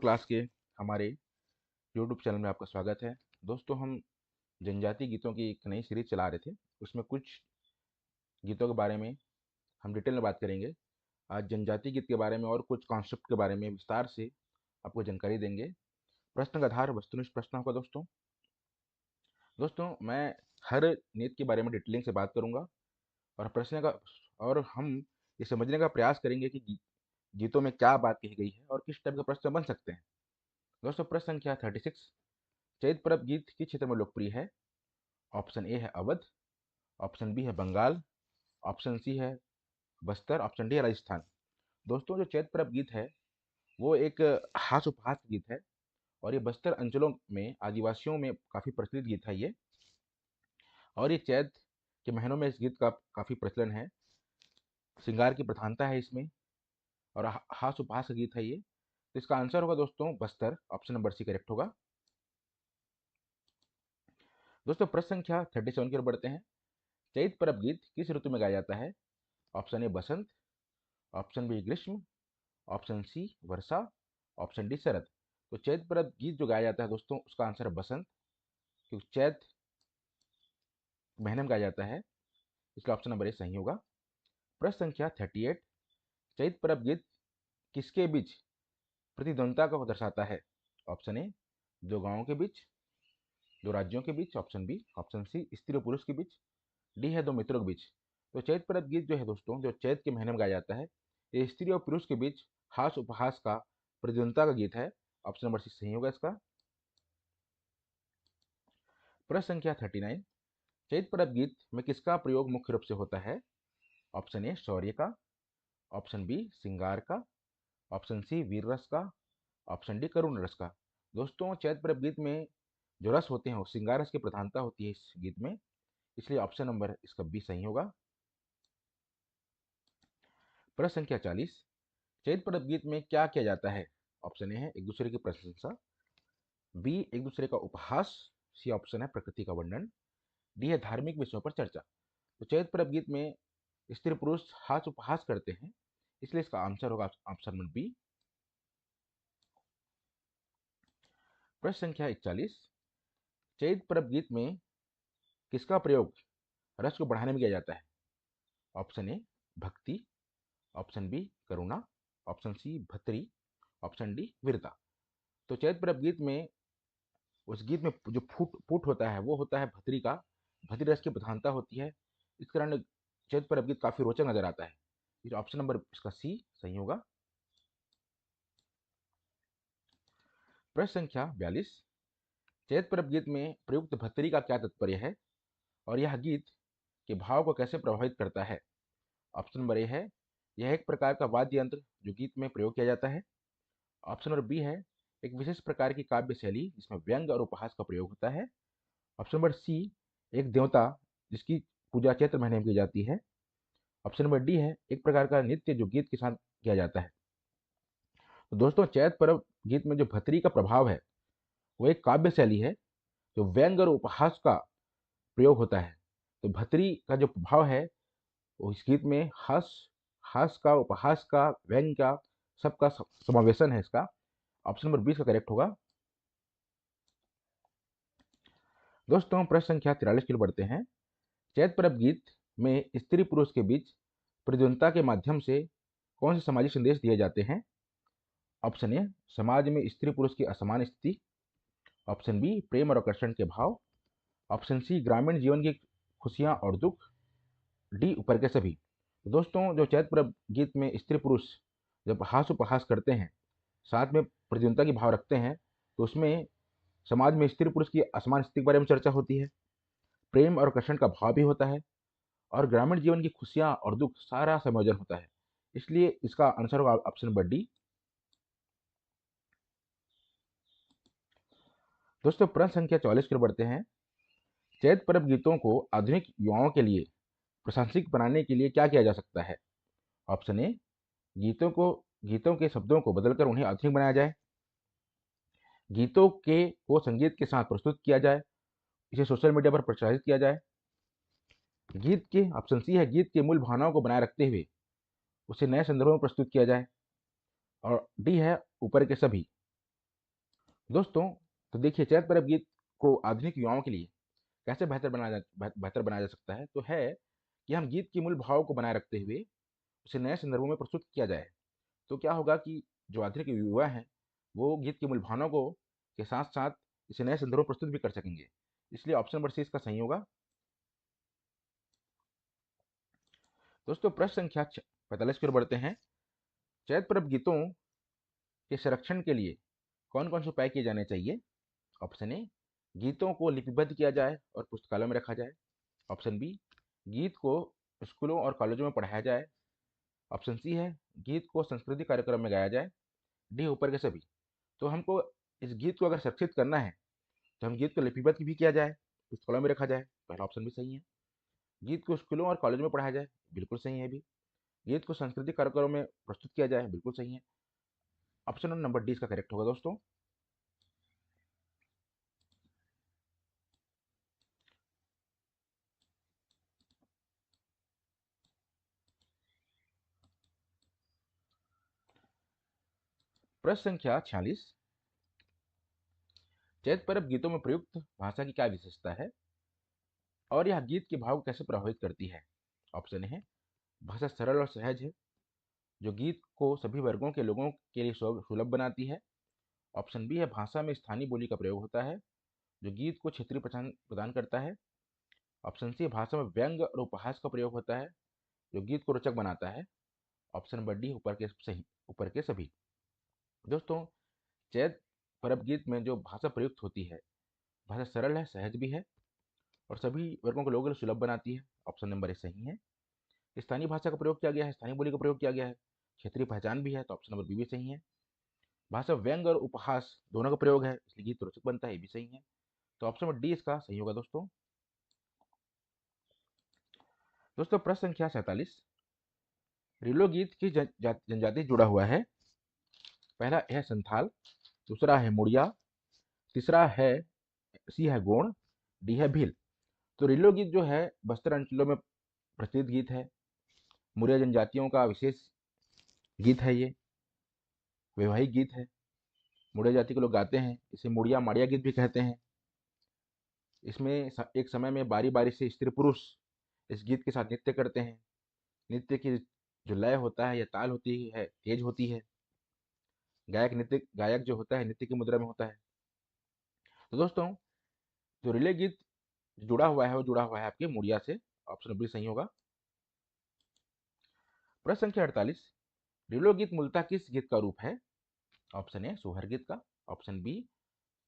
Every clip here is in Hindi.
क्लास के हमारे यूट्यूब चैनल में आपका स्वागत है। दोस्तों, हम जनजातीय गीतों की एक नई सीरीज चला रहे थे। उसमें कुछ गीतों के बारे में हम डिटेल में बात करेंगे। आज जनजातीय गीत के बारे में और कुछ कॉन्सेप्ट के बारे में विस्तार से आपको जानकारी देंगे। प्रश्न का आधार वस्तुनिष्ठ प्रश्न होगा। दोस्तों मैं हर गीत के बारे में डिटेलिंग से बात करूंगा और प्रश्न का और हम ये समझने का प्रयास करेंगे कि गीतों में क्या बात कही गई है और किस टाइप के प्रश्न बन सकते हैं। दोस्तों, प्रश्न संख्या 36। चैत पर्व गीत किस क्षेत्र में लोकप्रिय है? ऑप्शन ए है अवध, ऑप्शन बी है बंगाल, ऑप्शन सी है बस्तर, ऑप्शन डी है राजस्थान। दोस्तों, जो चैत पर्व गीत है वो एक हास्य उपहास गीत है और ये बस्तर अंचलों में आदिवासियों में काफ़ी प्रचलित गीत है ये। और ये चैत के महीनों में इस गीत का काफ़ी प्रचलन है। श्रृंगार की प्रधानता है इसमें और हास्य उपहास का गीत है ये। तो इसका आंसर होगा दोस्तों Bastar, option number C correct होगा। दोस्तों, प्रश्न संख्या 37 की ओर बढ़ते हैं। चैत पर्व गीत किस ऋतु में गाया जाता है? ऑप्शन ए बसंत, ऑप्शन बी ग्रीष्म, ऑप्शन सी वर्षा, ऑप्शन डी शरद। तो चैत पर्व गीत जो गाया जाता है दोस्तों उसका आंसर है बसंत, क्योंकि चैत महीने में गाया जाता है, इसलिए ऑप्शन नंबर ए सही होगा। प्रश्न संख्या 38। चैत पर्व गीत किसके बीच प्रतिद्वंद्विता को दर्शाता है? ऑप्शन ए दो गांवों के बीच, दो राज्यों के बीच, ऑप्शन बी, ऑप्शन सी स्त्री और पुरुष के बीच, डी है दो मित्रों के बीच। तो चैत पर्व गीत जो है दोस्तों, जो चैत के महीने में गाया जाता है, ये स्त्री और पुरुष के बीच हास्य उपहास का प्रतिद्वंद्विता का गीत है। ऑप्शन नंबर सी सही होगा इसका। प्रश्न संख्या 39। चैत पर्व गीत में किसका प्रयोग मुख्य रूप से होता है? ऑप्शन ए शौर्य का, ऑप्शन बी श्रृंगार का, ऑप्शन सी वीर रस का, ऑप्शन डी करुण रस का। दोस्तों, चैत पर्व गीत में जो रस होते हैं वो श्रृंगार रस की प्रधानता होती है इस गीत में, इसलिए ऑप्शन नंबर इसका बी सही होगा। प्रश्न संख्या 40। चैत पर्व गीत में क्या किया जाता है? ऑप्शन ए है एक दूसरे की प्रशंसा, बी एक दूसरे का उपहास, सी ऑप्शन है प्रकृति का वर्णन, डी है धार्मिक विषयों पर चर्चा। तो चैत पर्व गीत में स्त्री पुरुष हास्य उपहास करते हैं, इसलिए इसका आंसर होगा ऑप्शन नंबर बी। प्रश्न संख्या 41। चैत पर्व गीत में किसका प्रयोग रस को बढ़ाने में किया जाता है? ऑप्शन ए भक्ति, ऑप्शन बी करुणा, ऑप्शन सी भतरी, ऑप्शन डी वीरता। तो चैत पर्व गीत में उस गीत में जो फूट फूट होता है वो होता है भतरी का, भतरी रस की प्रधानता होती है। इस कारण चैत पर्व गीत काफी रोचक नजर आता है, इस ऑप्शन नंबर इसका सी सही होगा। प्रश्न संख्या 42। चैत पर्व गीत में प्रयुक्त भतरी का क्या तात्पर्य है और यह गीत के भाव को कैसे प्रभावित करता है? ऑप्शन नंबर ए है यह एक प्रकार का वाद्य यंत्र जो गीत में प्रयोग किया जाता है। ऑप्शन नंबर बी है एक विशेष प्रकार की काव्य शैली जिसमें व्यंग और उपहास का प्रयोग होता है। ऑप्शन नंबर सी एक देवता जिसकी पूजा चैत्र महीने में की जाती है। ऑप्शन नंबर डी है एक प्रकार का नृत्य जो गीत के साथ किया जाता है। तो दोस्तों, चैत पर्व गीत में जो भतरी का प्रभाव है वो एक काव्य शैली है जो व्यंग और उपहास का प्रयोग होता है। तो भतरी का जो प्रभाव है वो इस गीत में हास का, उपहास का, व्यंग का, सबका समावेशन है इसका। ऑप्शन नंबर 20 का करेक्ट होगा। दोस्तों, प्रश्न संख्या 43 की ओर बढ़ते हैं। चैत पर्व गीत में स्त्री पुरुष के बीच प्रतिद्वंद्विता के माध्यम से कौन से सामाजिक संदेश दिए जाते हैं? ऑप्शन ए समाज में स्त्री पुरुष की असमान स्थिति, ऑप्शन बी प्रेम और आकर्षण के भाव, ऑप्शन सी ग्रामीण जीवन की खुशियां और दुख, डी ऊपर के सभी। तो दोस्तों, जो चैत पर्व गीत में स्त्री पुरुष जब हास उपहास करते हैं, साथ में प्रतिद्वंद्विता की भाव रखते हैं, तो उसमें समाज में स्त्री पुरुष की असमान स्थिति के बारे में चर्चा होती है, प्रेम और आकर्षण का भाव भी होता है और ग्रामीण जीवन की खुशियां और दुख सारा संयोजन होता है, इसलिए इसका आंसर होगा ऑप्शन नंबर डी। दोस्तों, प्रश्न संख्या 44 की ओर बढ़ते हैं। चैत पर्व गीतों को आधुनिक युवाओं के लिए प्रासंगिक बनाने के लिए क्या किया जा सकता है? ऑप्शन ए गीतों के शब्दों को बदलकर उन्हें आधुनिक बनाया जाए, गीतों के को संगीत के साथ प्रस्तुत किया जाए, इसे सोशल मीडिया पर प्रचारित किया जाए, गीत के ऑप्शन सी है गीत के मूल भावनाओं को बनाए रखते हुए उसे नए संदर्भों में प्रस्तुत किया जाए, और डी है ऊपर के सभी। दोस्तों, तो देखिए चैत परब गीत को आधुनिक युवाओं के लिए कैसे बेहतर बनाया जा सकता है, तो है कि हम गीत के मूल भाव को बनाए रखते हुए उसे नए संदर्भों में प्रस्तुत किया जाए। तो क्या होगा कि जो आधुनिक युवा हैं, वो गीत की मूल भावनाओं को के साथ-साथ इसे नए संदर्भों में प्रस्तुत भी कर सकेंगे। इसलिए ऑप्शन नंबर सी इसका सही होगा। दोस्तों, प्रश्न संख्या 45 की ओर बढ़ते हैं। चैत परब गीतों के संरक्षण के लिए कौन-कौन से उपाय किए जाने चाहिए? ऑप्शन ए, गीतों को लिपिबद्ध किया जाए और पुस्तकालयों में रखा जाए। ऑप्शन बी, गीत को स्कूलों और कॉलेजों में पढ़ाया जाए। ऑप्शन सी है, गीत को सांस्कृतिक कार्यक्रम में गाया जाए। डी, ऊपर के सभी। तो हमको इस गीत को अगर संरक्षित करना है, तो हम गीत को लिपिबद्ध भी किया जाए, पुस्तकालयों में रखा जाए। पहला ऑप्शन भी सही है। गीत को स्कूलों और कॉलेजों में पढ़ाया जाए, बिल्कुल सही है भी। गीत को सांस्कृतिक कार्यक्रमों में प्रस्तुत किया जाए, बिल्कुल सही है। ऑप्शन नंबर डी इसका करेक्ट होगा दोस्तों। प्रश्न संख्या 46। चैत परब गीतों में प्रयुक्त भाषा की क्या विशेषता है और यह गीत के भाव को कैसे प्रभावित करती है? ऑप्शन है, भाषा सरल और सहज है, जो गीत को सभी वर्गों के लोगों के लिए सुलभ बनाती है। ऑप्शन बी है, भाषा में स्थानीय बोली का प्रयोग होता है, जो गीत को क्षेत्रीय पहचान प्रदान करता है। ऑप्शन सी, भाषा में व्यंग और उपहास का प्रयोग होता है, जो गीत को रोचक बनाता है। ऑप्शन नंबर डी, ऊपर के सभी। दोस्तों, चैत परब गीत में जो भाषा प्रयुक्त होती है, भाषा सरल है, सहज भी है और सभी वर्गों के लोगों के लिए सुलभ बनाती है। ऑप्शन नंबर ए सही है। स्थानीय भाषा का प्रयोग किया गया है, स्थानीय बोली का प्रयोग किया गया है, क्षेत्रीय पहचान भी है, तो ऑप्शन नंबर बी भी सही है। भाषा व्यंग और उपहास दोनों का प्रयोग है, इसलिए गीत रोचक बनता है, ये भी सही है। तो ऑप्शन नंबर डी इसका सही होगा दोस्तों। दोस्तों, प्रश्न संख्या 47। रीलो गीत की जनजाति जुड़ा हुआ है। पहला है संथाल, दूसरा है मुड़िया, तीसरा है सी है गोंड, डी है भील। तो रीलो गीत जो है बस्तर अंचलों में प्रचलित गीत है। मुड़िया जनजातियों का विशेष गीत है, ये वैवाहिक गीत है। मुड़िया जाति के लोग गाते हैं, इसे मुड़िया माड़िया गीत भी कहते हैं। इसमें एक समय में बारी बारी से स्त्री पुरुष इस गीत के साथ नृत्य करते हैं। नृत्य की जो लय होता है या ताल होती है, तेज होती है। गायक जो होता है नृत्य की मुद्रा में होता है। तो दोस्तों, जो रिले गीत जुड़ा हुआ है वो जुड़ा हुआ है आपके मुड़िया से। ऑप्शन बी सही होगा। प्रश्न संख्या 48। रिलो गीत मूलतः किस गीत का रूप है? ऑप्शन ए, सोहर गीत का। ऑप्शन बी,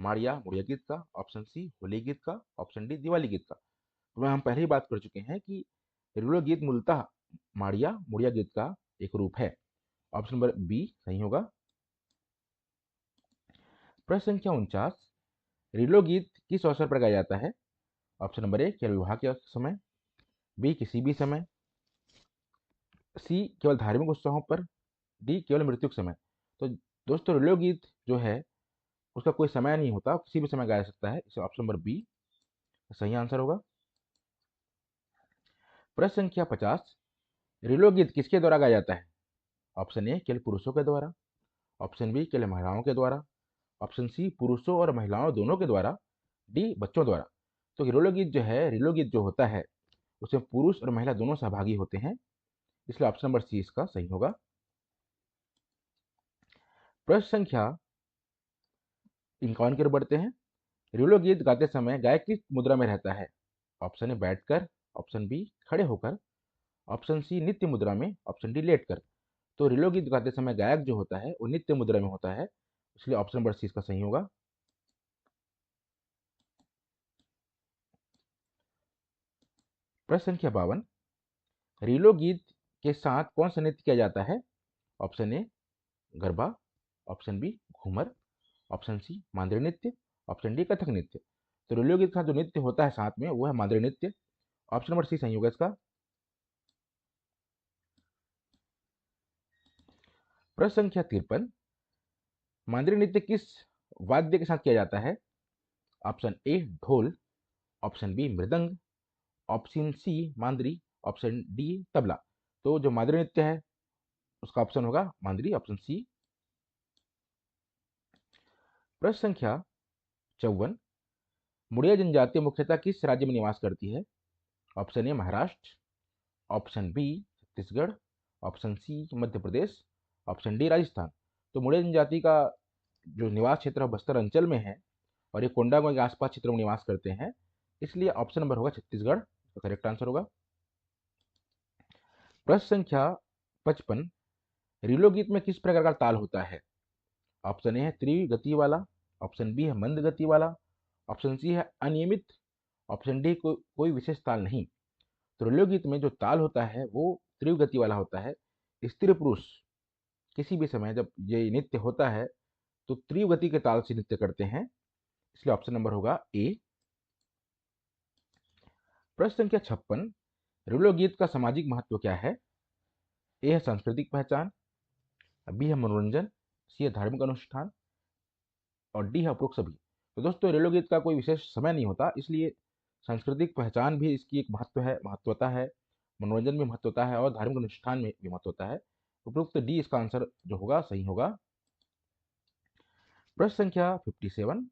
माड़िया मुड़िया गीत का। ऑप्शन सी, होली गीत का। ऑप्शन डी, दिवाली गीत का। तो हम पहले ही बात कर चुके हैं कि रिलो गीत मूलतः माड़िया मुड़िया गीत का एक रूप है। ऑप्शन नंबर बी सही होगा। प्रश्न संख्या 49। रिलो गीत किस अवसर पर गाया जाता है? ऑप्शन नंबर ए, केवल विवाह के समय। बी, किसी भी समय। सी, केवल धार्मिक उत्सवों पर। डी, केवल मृत्यु के समय। तो दोस्तों, रिलो गीत जो है उसका कोई समय नहीं होता, किसी भी समय गाया जा सकता है। इसे ऑप्शन नंबर बी सही आंसर होगा। प्रश्न संख्या 50। रिलो गीत किसके द्वारा गाया जाता है? ऑप्शन ए, केवल पुरुषों के द्वारा। ऑप्शन बी, केवल महिलाओं के द्वारा। ऑप्शन सी, पुरुषों और महिलाओं दोनों के द्वारा। डी, बच्चों द्वारा। तो रिलो गीत जो होता है उसमें पुरुष और महिला दोनों सहभागी होते हैं, इसलिए ऑप्शन नंबर सी इसका सही होगा। प्रश्न संख्या 51 की ओर बढ़ते हैं। रिलो गीत गाते समय गायक किस मुद्रा में रहता है? ऑप्शन ए, बैठकर। ऑप्शन बी, खड़े होकर। ऑप्शन सी, नित्य मुद्रा में। ऑप्शन डी, लेटकर। तो रिलो गीत गाते समय गायक जो होता है वो नित्य मुद्रा में होता है, इसलिए ऑप्शन नंबर सी इसका सही होगा। प्रश्न संख्या 52। रीलो गीत के साथ कौन सा नृत्य किया जाता है? Option A, Garba. Option B, Ghoomar. Option C, Mandri नृत्य। ऑप्शन डी, कथक नृत्य। तो रीलो गीत का जो नृत्य होता है साथ में वो है मांद्री नृत्य। ऑप्शन नंबर सी सही होगा इसका। प्रश्न संख्या 53। मांद्री नृत्य किस वाद्य के साथ किया जाता है? ऑप्शन ए, ढोल। ऑप्शन बी, मृदंग। Option C, Mandri. Option D, tabla. तो जो मांद्री नृत्य है उसका ऑप्शन होगा मांद्री, ऑप्शन सी। प्रश्न संख्या 54। मुड़िया जनजाति मुख्यतः किस राज्य में निवास करती है? Option A Maharashtra, option B Chhattisgarh, option C Madhya Pradesh, option D Rajasthan. तो मुड़िया जनजाति का जो निवास क्षेत्र है बस्तर अंचल में है और ये कोंडागांव के आसपास क्षेत्रों में निवास करते हैं, इसलिए ऑप्शन नंबर होगा छत्तीसगढ़, तो करेक्ट आंसर होगा। प्रश्न संख्या 55। रीलो गीत में किस प्रकार का ताल होता है? ऑप्शन ए है त्रिगति वाला, ऑप्शन बी है मंद गति वाला, ऑप्शन सी है अनियमित, ऑप्शन डी कोई विशेष ताल नहीं। तो रीलो गीत में जो ताल होता है वो त्रिगति वाला होता है। स्त्री पुरुष किसी भी समय जब ये नृत्य होता है तो त्रिगति के ताल से नृत्य करते हैं, इसलिए ऑप्शन नंबर होगा ए। प्रश्न संख्या 56। रीलो गीत का सामाजिक महत्व क्या है? ए है सांस्कृतिक पहचान, बी है मनोरंजन, सी है धार्मिक अनुष्ठान और डी है उपरोक्त सभी। तो दोस्तों रेलो गीत का कोई विशेष समय नहीं होता, इसलिए सांस्कृतिक पहचान भी इसकी एक महत्वता है, मनोरंजन में महत्वता है और धार्मिक अनुष्ठान में भी महत्वता है। उपरोक्त डी इसका आंसर जो होगा सही होगा। प्रश्न संख्या 57।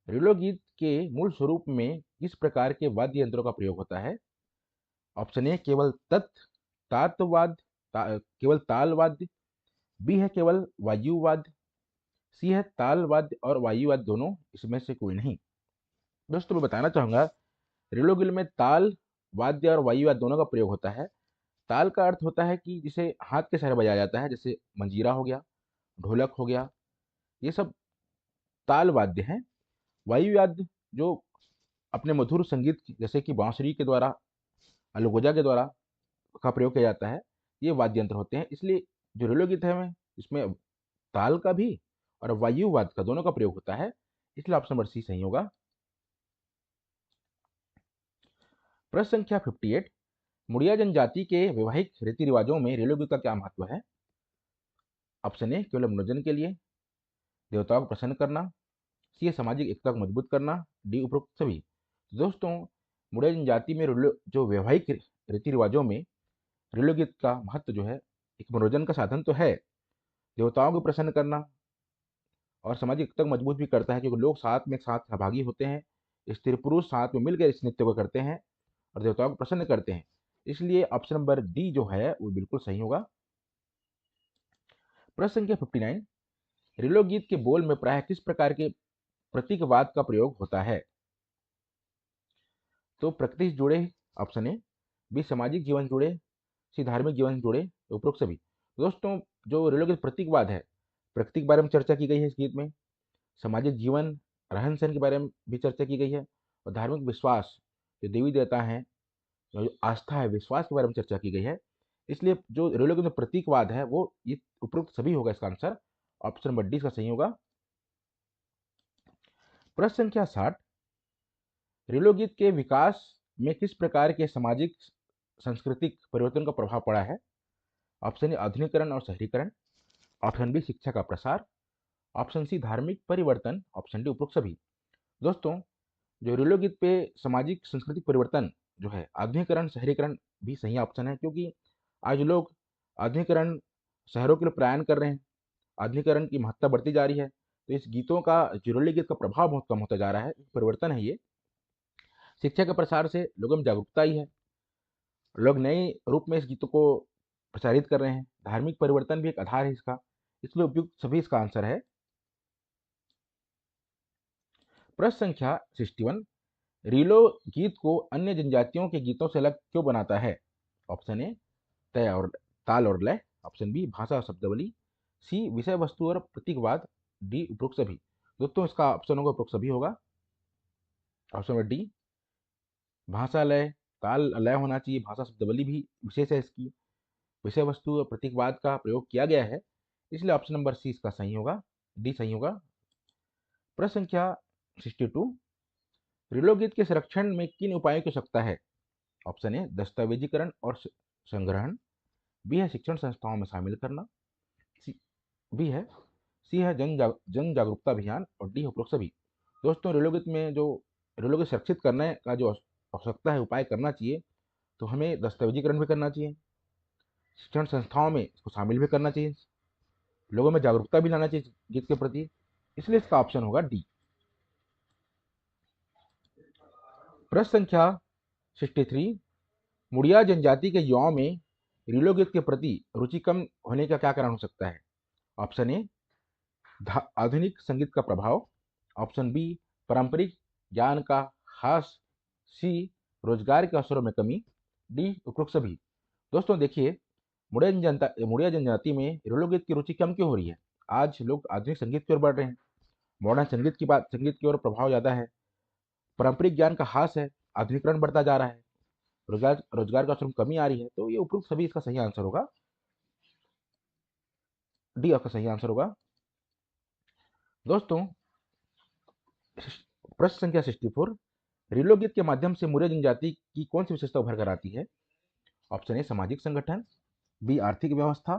रेलो गीत के मूल स्वरूप में किस प्रकार के वाद्य यंत्रों का प्रयोग होता है? ऑप्शन ए केवल केवल ताल वाद्य, बी है केवल वायु वाद्य, सी है ताल वाद्य और वायु वाद्य दोनों, इसमें से कोई नहीं। दोस्तों मैं बताना चाहूंगा रेलो गिल में ताल वाद्य और वायु वाद्य दोनों का प्रयोग होता है। ताल का अर्थ होता है कि जिसे हाथ के सहारे बजाया जाता है, जैसे मंजीरा हो गया, ढोलक हो गया, ये सब ताल वाद्य हैं। वायु वाद्य जो अपने मधुर संगीत जैसे कि बांसुरी के द्वारा, अलगोजा के द्वारा का प्रयोग किया जाता है, ये वाद्य यंत्र होते हैं। इसलिए जो रेलो गीत है इसमें ताल का भी और वायु वाद्य का दोनों का प्रयोग होता है, इसलिए ऑप्शन नंबर सी सही होगा। प्रश्न संख्या 58। मुड़िया जनजाति के वैवाहिक रीति रिवाजों में रेलो गीत का क्या महत्व है? ऑप्शन ए केवल मनोरंजन के लिए, देवताओं को प्रसन्न करना, सी है सामाजिक एकता को मजबूत करना, डी उपरोक्त सभी। दोस्तों मुड़िया जनजाति में जो वैवाहिक रीति रिवाजों में रेलो गीत का महत्व जो है, एक मनोरंजन का साधन तो है, देवताओं को प्रसन्न करना और सामाजिक एकता को मजबूत भी करता है, क्योंकि लोग साथ में एक साथ सहभागी होते हैं, स्त्री पुरुष साथ में मिलकर इस नृत्य को करते हैं और देवताओं को प्रसन्न करते हैं, इसलिए ऑप्शन नंबर डी जो है वो बिल्कुल सही होगा। प्रश्न संख्या 59। रेलो गीत के बोल में प्रायः किस प्रकार के प्रतीकवाद का प्रयोग होता है? तो प्रकृति से जुड़े ऑप्शन ए, बी सामाजिक जीवन से जुड़े, सी धार्मिक जीवन से जुड़े, उपरोक्त सभी। दोस्तों जो रेलो गीत प्रतीकवाद है, प्रकृति के बारे में चर्चा की गई है इस गीत में, सामाजिक जीवन रहन सहन के बारे में भी चर्चा की गई है और धार्मिक विश्वास जो देवी देवता हैं, जो आस्था है, विश्वास के बारे में चर्चा की गई है, इसलिए जो रेलो गीत में प्रतीकवाद है वो ये उपरोक्त सभी होगा, इसका आंसर ऑप्शन नंबर डी का सही होगा। प्रश्न संख्या 60। रेलो गीत के विकास में किस प्रकार के सामाजिक सांस्कृतिक परिवर्तन का प्रभाव पड़ा है? ऑप्शन ए आधुनिकीकरण और शहरीकरण, ऑप्शन बी शिक्षा का प्रसार, ऑप्शन सी धार्मिक परिवर्तन, ऑप्शन डी उपरोक्त सभी। दोस्तों जो रेलो गीत पे सामाजिक सांस्कृतिक परिवर्तन जो है, आधुनिकीकरण शहरीकरण भी सही ऑप्शन है, क्योंकि आज लोग आधुनिकीकरण शहरों के लिए प्रयाण कर रहे हैं, आधुनिकीकरण की महत्ता बढ़ती जा रही है, तो इस गीतों का जो रेलो गीत का प्रभाव बहुत कम होता जा रहा है, परिवर्तन है ये। शिक्षा के प्रसार से लोगों में जागरूकता आई है, लोग नए रूप में इस गीतों को प्रचारित कर रहे हैं, धार्मिक परिवर्तन भी एक आधार है इसका, इसलिए उपयुक्त सभी इसका आंसर है। प्रश्न संख्या 61। रीलो गीत को अन्य जनजातियों के गीतों से अलग क्यों बनाता है? ऑप्शन ए तय और ताल और लय, ऑप्शन बी भाषा और शब्दावली, सी विषय वस्तु और प्रतीकवाद, डी उपरोक्त सभी। दोस्तों इसका ऑप्शन होगा उपरोक्त सभी होगा, ऑप्शन नंबर डी। भाषा लय, ताल लय होना चाहिए, भाषा शब्दावली भी विशेष है इसकी, विषय वस्तु और प्रतीकवाद का प्रयोग किया गया है, इसलिए ऑप्शन नंबर सी इसका सही होगा, डी सही होगा। प्रश्न संख्या 62। रेलो गीत के संरक्षण में किन उपायों की आवश्यकता है? ऑप्शन ए दस्तावेजीकरण और संग्रहण, बी है शिक्षण संस्थाओं में शामिल करना, सी बी है सी है जन जागरूकता अभियान और डी है उपरोक्त सभी। दोस्तों रेलो गीत में जो रेलो को सुरक्षित करने का जो आवश्यकता है, उपाय करना चाहिए, तो हमें दस्तावेजीकरण भी करना चाहिए, शिक्षण संस्थाओं में इसको शामिल भी करना चाहिए, लोगों में जागरूकता भी लाना चाहिए गीत के प्रति, इसलिए इसका ऑप्शन होगा डी। प्रश्न संख्या 63, मुड़िया जनजाति के युवाओं में रीलोगीत के प्रति रुचि कम होने का क्या कारण हो सकता है? ऑप्शन ए, आधुनिक संगीत का प्रभाव। ऑप्शन बी, पारंपरिक ज्ञान का ह्रास। सी, रोजगार के अवसरों में कमी। डी, उपरोक्त सभी। दोस्तों देखिए, मुड़िया जनजाति में रीलोगीत की रुचि कम क्यों हो रही है? आज लोग आधुनिक संगीत की ओर बढ़ रहे हैं, मॉडर्न संगीत की ओर प्रभाव ज़्यादा है, पारंपरिक ज्ञान का ह्रास है, आधुनिकीकरण बढ़ता जा रहा है, रोजगार का अवसर में कमी आ रही है। तो ये उपरोक्त सभी इसका सही आंसर होगा। डी आपका सही आंसर होगा। दोस्तों, प्रश्न संख्या 64, रीलोगीत के माध्यम से मुड़िया जनजाति की कौन सी विशेषता उभर कर आती है? ऑप्शन ए, सामाजिक संगठन। बी, आर्थिक व्यवस्था।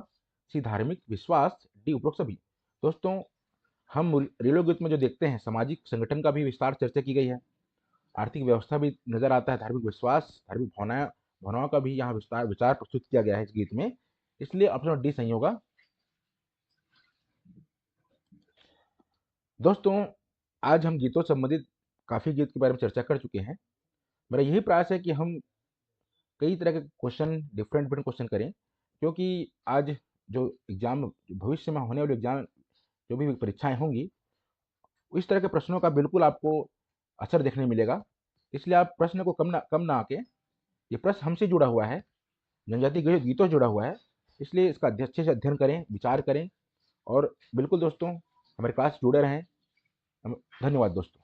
सी, धार्मिक विश्वास। डी, उपरोक्त सभी। दोस्तों, हम रीलोगीत में जो देखते हैं, सामाजिक संगठन का भी विस्तार चर्चा की गई है, आर्थिक व्यवस्था भी नजर आता है, धार्मिक विश्वास, धार्मिक भावनाओं का भी यहाँ विचार प्रस्तुत किया गया है इस गीत में। इसलिए ऑप्शन डी सही होगा। दोस्तों, आज हम गीतों से संबंधित काफ़ी गीत के बारे में चर्चा कर चुके हैं। मेरा यही प्रयास है कि हम कई तरह के क्वेश्चन, डिफरेंट डिफरेंट क्वेश्चन करें, क्योंकि आज जो एग्जाम, भविष्य में होने वाले एग्जाम, जो भी परीक्षाएं होंगी, इस तरह के प्रश्नों का बिल्कुल आपको असर देखने मिलेगा। इसलिए आप प्रश्न को कम ना आके, ये प्रश्न हमसे जुड़ा हुआ है, जनजाति गीतों से जुड़ा हुआ है, इसलिए इसका अच्छे से अध्ययन करें, विचार करें। और बिल्कुल दोस्तों, हमारे क्लास जुड़े रहें। धन्यवाद दोस्तों।